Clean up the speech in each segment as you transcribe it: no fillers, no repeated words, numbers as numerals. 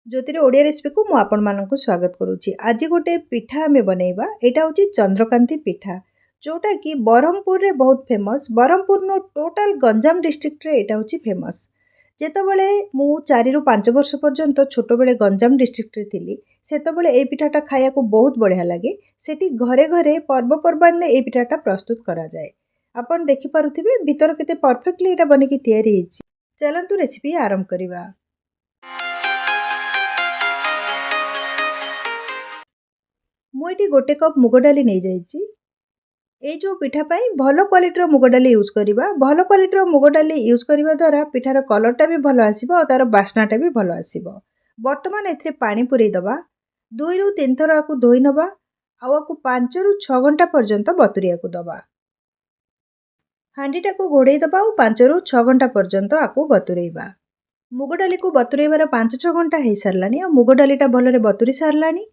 ज्योतिर Odia recipe को मु आपण मानक स्वागत करुच्ची। आज गोटे पिठा आम बनइबा। यहाँ हूँ चंद्रकांति पिठा, जोटा कि ब्रह्मपुर रे बहुत फेमस। ब्रह्मपुर नो टोटाल गंजाम डिस्ट्रिक्ट रे यहाँ हूँ फेमस। जेतबले मु 4 रु 5 वर्ष पर्यंत छोट बेले गंजाम डिस्ट्रिक्ट रे थिली, सेतबले ए पिठाटा खाया को बहुत बढ़िया लगे। सेठी घरे घरे पर्वपर्वाणी ने ए पिठाटा प्रस्तुत करा जाए। आपण देखि पारुथिबे भीतर केते परफेक्टली एटा बनिकी तयारी हिची। चलंतु रेसिपी आरंभ करिबा। मुझे गोटे कप मुग डाली नहीं जाइए। ये जो पिठा पाई भल क्वालिटीर मुग डाली यूज करवा। भल क्वालिटीर मुग डाली यूज करने द्वारा पिठार कलरटा भी भल आसो और तार बास्नाटा भी भल आसो। बर्तमान ए पानी पुरई दबा। 2 रु 3 थर आपको धोई नवा। आपको 5 रु 6 घंटा पर्यंत बतुरिया को दबा। हांडीटा को घोड़े दबा और 5 रु 6 घंटा पर्यंत आपको बतुरेबा। मुग डाली को बतुरेबार 5-6 घंटा हो सारानी और मुग डालीटा भलरे बतुरी सारानी।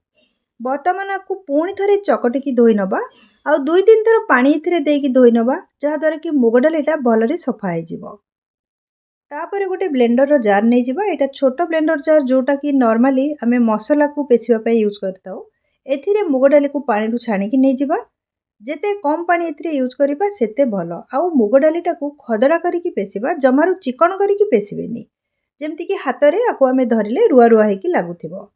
बर्तमान आपको पुणी थे चकटिकी धोई नवा आ 2-3 थर पानी देकी धोई नवा, जहाद्वारा कि मुग डालीटा भलरे सफा हो। तापर गोटे ब्लेंडर जार नहीं जावा। यहाँ छोट ब्लेंडर जार जोटा कि नॉर्मली आमे मसला को पेशिबा यूज करता। एथिरे मुग डाली को पानी छाणिकी नहीं जावा। जेते कम पानी एथिरे यूज करिबा सेते भल। आउ मुग डालीटा को खदड़ा करिकी पेशिबा, जमारू चिकन करिकी पेशिबेनी, जेमति कि हाथ रे आको आमे धरिले रुआ रुआ हेकी लागुथिबो।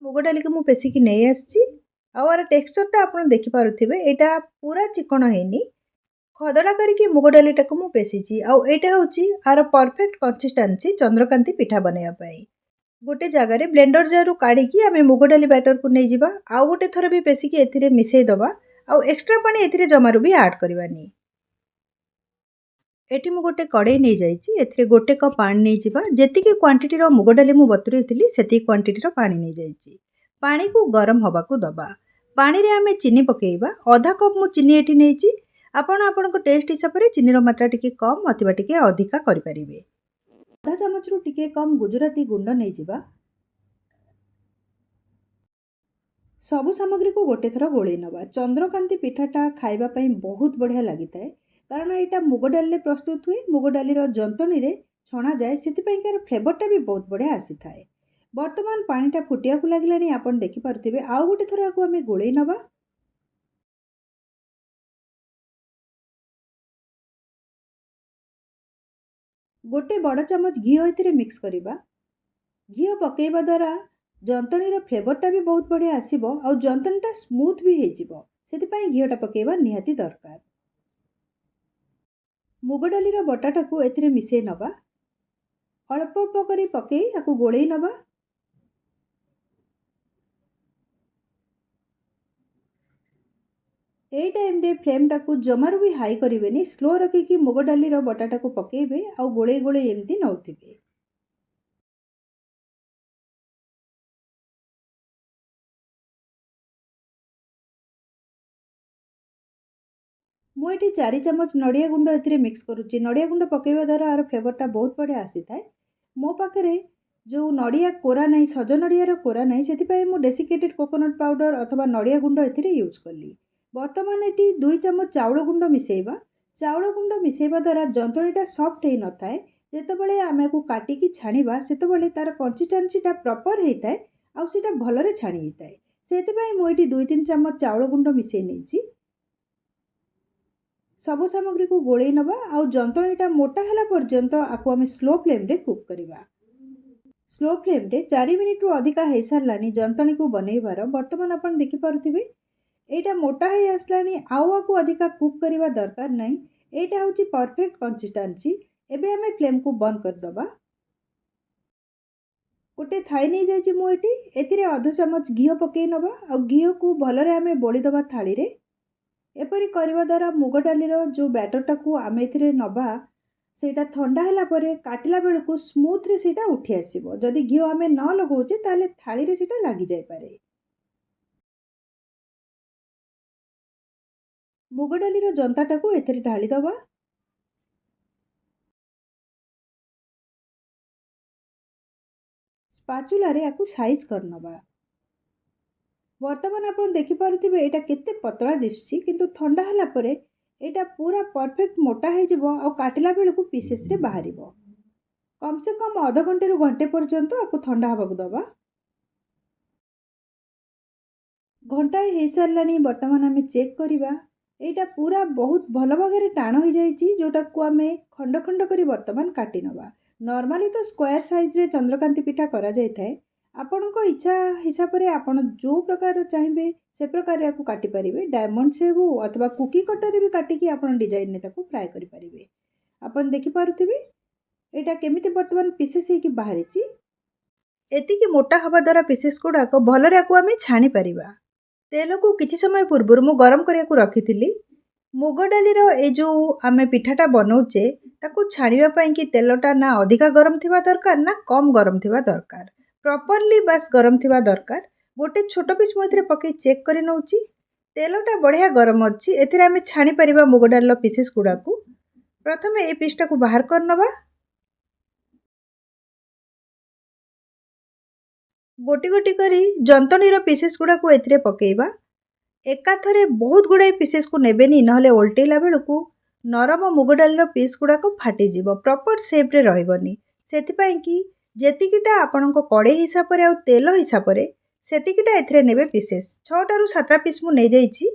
मुग डाली को मु पेसिकी नहीं आसी। आर टेक्सचरटा आप देखिपे यहाँ पूरा चिकन है। खदड़ा करके मुग डालीटा को मु पेसिची। आटा हूँ आर परफेक्ट कंसिस्टेंसी चंद्रकांति पिठा बनवाई। गोटे जगार ब्लेंडर जार काढ़ी आम मुग डाली बैटर को नहीं जावा। आउ गोटे थर भी पेसिकी एथिरे मिसई दबा। आउ एक्स्ट्रा पानी एथिरे जमारू भी ऐड करवानी। एठी मु गोटे कड़े नहीं जाइए। एथिरे गोटे कप पानी नहीं जावा। जेतिकी क्वांटिटीर मुग डाली मु बतुरई थी सेतिकी क्वांटिटीर पानी नहीं जाइए। पानी को गरम हवा को दबा। पानी रे आमे चीनी पकेइबा। आधा कप मु चीनी एठी नेइची। आपण आपनको टेस्ट हिसाब से चीनी मात्रा टिके कम अथवा टिके अधिका करि परिबे। आधा चामच रु टिके कम गुजराती गुंड नहीं जावा। सबु सामग्री को गोटे थर गोले नवा। चंद्रकांति पिठाटा खाइबा पई बहुत बढ़िया लगी थाए, कारण यहाँ मुग डाली प्रस्तुत हुए। मुग डाली जंतनी रे छणा जाए, से फ्लेवरटा भी बहुत बढ़िया आसी थाए। बर्तमान पानीटा फुटिया को लगिलानी, आपण देखि पारुथिबे। आउ गोटे थर आको आमे गोळेई नवा। गोटे बड़ चामच घी एथिरे मिक्स करिबा। घी पकेइबा द्वारा जंतनीर फ्लेवरटा भी बहुत बढ़िया आसीबो और जंतनीटा स्मूथ भी हेजिबो। सेतिपई घीटा पकेइबा निहाती दरकार। मुग डालीर बटाटा को एथिरे मिसई नवा। अल्प अल्प करी पकई ताकू गोळेई नवा। ए टाइम रे फ्लेमटा को जमारू भी हाई करेनि, स्लो रखिकी मुग डालीर बटाटा को पकेइबे आ गोळेई गोळेई एमती नौथिबे। मुझे 4 चामच नड़िया गुंड एथिरे मिक्स करुच्ची। नड़िया गुंड पकेଇବା द्वारा आर फ्लेवरटा बहुत बढ़िया आसी थाए। मो पाखरे जो नड़िया कोरा नहीं, सज नड़ियार कोरा नहीं, से मु डेसिकेटेड कोकोनट पाउडर अथवा नड़िया गुंड एथिरे यूज कली। बर्तमान एटी 2 चामच चाउल गुंड मिसेइबा। चाउल गुंड मिसेइबा द्वारा जंतनीटा सॉफ्ट हे न थाए। जेतेबेले आमे को काटिकी छाणीबा सेतेबेले तार कंसिस्टेंसीटा प्रॉपर हेइताए आ सेटा भलरे छाणी हेइताए। सेतिपई मु एटी 2-3 चामच चाउल गुंड मिसेइ नेछि। सबु सामग्री को गोळेई नवा आउ जंतनीटा मोटा हला पर्यंत आको आमे स्लो फ्लेम रे कुक करिबा। स्लो फ्लेम रे 4 मिनिट रु अधिका हे सारलानी जंतनी को बनैबार। वर्तमान आपण देखि पारुथिबे एटा मोटा हे आसलानी। आउ आको अधिका कुक करिबा दरकार नै। एटा होची परफेक्ट कंसिस्टेंसी। एबे आमे फ्लेम को बंद कर दबा। गोटे थाई नहीं जाइए मु एटी। एथिरे आधा चामच घी पकेई नवा आ घी को भलरे आमे बोली दबा थाली रे। एपरी करने द्वारा मुग डालीर जो बैटरटा को आम ए नवा सेटा ठंडा है काटिला बेलू स्मूथ रे सेटा उठी आसो। जदि घी आम न लगौचे ताले थाली रे सेटा लगी जाय पारे। मुग डालीर जंताटा को एथिरे ढाली दबा। स्पाचुला रे आकु साइज कर नवा। वर्तमान आप देखिपे यहाँ केते पतला दिशुची, किंतु ठंडा हला परे एटा पूरा परफेक्ट मोटा हो काटिला बेलू पीसेस रे बाहर। कम से कम अध घंटे रु घंटे पर्यंत आपको ठंडा हवाक दबा। घंटाए हो सारानी बर्तमान आम चेक करवा यहाँ पूरा बहुत भल भाग टाण हो जोटा को आम खंड खंड कर बर्तमान काटी नवा। नॉर्मली तो स्क्वायर साइज रे चंद्रकांति पिठा करा जाय थाए। आपण इच्छा हिसाब से आपण जो प्रकार चाहिए से प्रकार या काटी पारिबे। डायमंड सेव हो अथवा कुकी कटर भी काटिकी आपण डिजाइन ने ताको फ्राए करि पारिबे। आपण देखि पारुथिबे एटा केमिति वर्तमान पीसेस हे कि बाहरिची। एतिकी मोटा हवा द्वारा पीसेस गुड़ाक भलरे आकु आमे छाणी परिबा। तेल को किछि समय पूर्व मु गरम करिया रखिथिली। मुग डाली ए जो आमे पिठाटा बनाऊचे ताकू छाणिबा पई कि तेलटा ना अधिका गरम थिबा दरकार ना कम गरम थिबा दरकार। प्रॉपर्ली बस गरम थिबा दरकार। गोटे छोट पीस मधे पकई चेक करि नउची। तेलटा बढ़िया गरम अछि। एथिरे आमे छाणी परिबा मुग डालर पीसेस गुड़ाकू। प्रथमे ए पीसटा को बाहर कर नबा। गोटी गोटी करी जंतणीर पीसेस गुड़ाक एथिरे पकेइबा। एकाथरे बहुत गुड़ाई पीसेस को नेबेनी नहले ओल्टेला बेलकू नरम मुग डालर पीस गुड़ाक फाटीजिब। प्रॉपर शेप रे रहबनी। सेथिपाई कि जेतिकिटा आपणको कड़े हिसाब रे आ तेल हिसाब रे सेतिकिटा एथिरे नेबे पीसेस 6 रु 7 पीस मु नै जाईची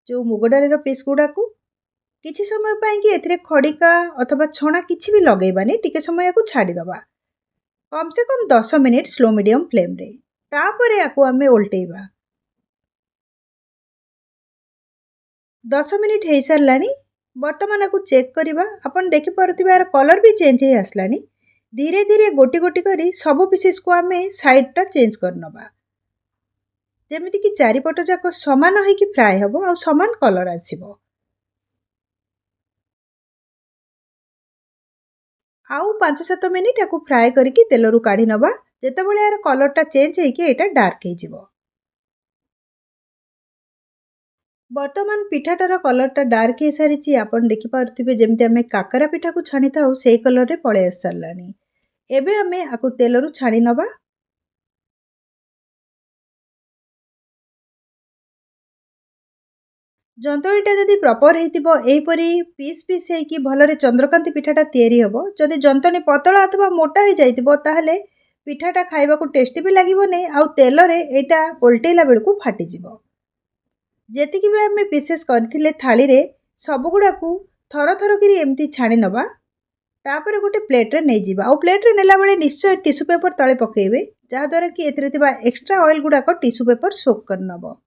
जो मुग डालर पीस गुड़ाकू। किछि समय पाई कि एथिरे खड़िका अथवा छणा किछि भी लगेबानी। टिके समय को छाड़ी दबा। कम से कम 10 मिनिट स्लो मीडियम फ्लेम रे। तापरे आकु आमे ओल्टेइबा। 10 मिनिट हो सारानी। बर्तमान आकु चेक करवा। आपण देखि पारुथिबा यार कलर भी चेंज हो आसलानी। धीरे धीरे गोटी गोटी करी सब पीसेस को आमे साइड टा चेंज कर नबा। जेमिति कि चारिपट जाक समान होई कि फ्राई हबो आ समान कलर आसीबो। आउ 5-7 मिनिट आकु फ्राए करके तेलरू काढ़ी नबा। जेतेबेले यार कलरटा चेंज होइके एटा डार्क हो जिवो। वर्तमान पिठाटार कलरटा डार्क हो सारी। आपण देखि पारुथिबे जेमति आमे काकरा पिठा को छाणी थाउ सेई कलर रे पळे आस सारलानी। एबे आमे आकु तेलरू छाणी नबा। जंतरीटा जदि प्रॉपर हेतिबो एहीपरी पीस पीस हेकी भलरे चंद्रकांति पिठाटा तयारी हबो। जदि जंतनी पतला अथवा मोटा हो जाइतिबो ताहले पिठाटा खाइबाकू टेस्टी भी लागिबो नै आ तेल रे एटा ओल्टेला बेलकू फाटी जिवो। जेतिकी भी आमे पीसेस करथिले थाली रे सब गुड़ाकू थर थर करी एमती छाणी नबा। तापर गोटे प्लेट रे नै जिबा। आ प्लेट रे नेला बेले निश्चय टिश्यू पेपर तळे पकेइबे जहा द्वारा कि एथिरे थिबा एक्स्ट्रा ऑयल गुड़ाक टिश्यू पेपर सोक कर नबो।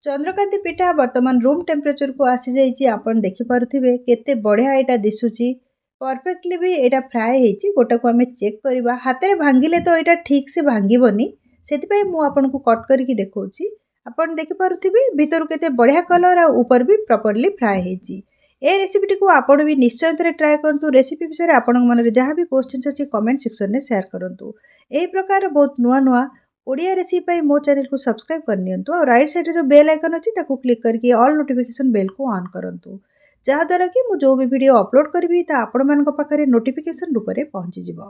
चंद्रकांति पिठा वर्तमान रूम टेम्परेचर को आसी जाइए। आपण देखि पारुथिबे केते बढ़िया एटा दिसुची। परफेक्टली भी एटा फ्राए हेची। गोटा को आमे चेक करबा। हाथे रे भांगिले तो एटा ठीक से भांगिबोनी। सेति मु आपन को कट करके देखौची। आपण देखि पारुथिबे भीतर केते बढ़िया कलर आ ऊपर भी प्रॉपर्ली फ्राए हेची। ए रेसिपी को आपण भी निश्चय ट्राए करंतु। रेसिपी विषय आपण मन रे जहां भी क्वेश्चन अछि कमेंट सेक्शन में शेयर करंतु। एही प्रकार बहुत नुआ नुआ ओडिया रेसिपी मो चैनल को सब्सक्राइब कर नियंतु और राइट साइड जो बेल आइकन अछि ताको क्लिक करके ऑल नोटिफिकेशन बेल को ऑन करंतु जहा द्वारा कि मु जो भी वीडियो अपलोड करबी ता आपण मानक पाखरे नोटिफिकेशन रूप रे पहुंची जिवो।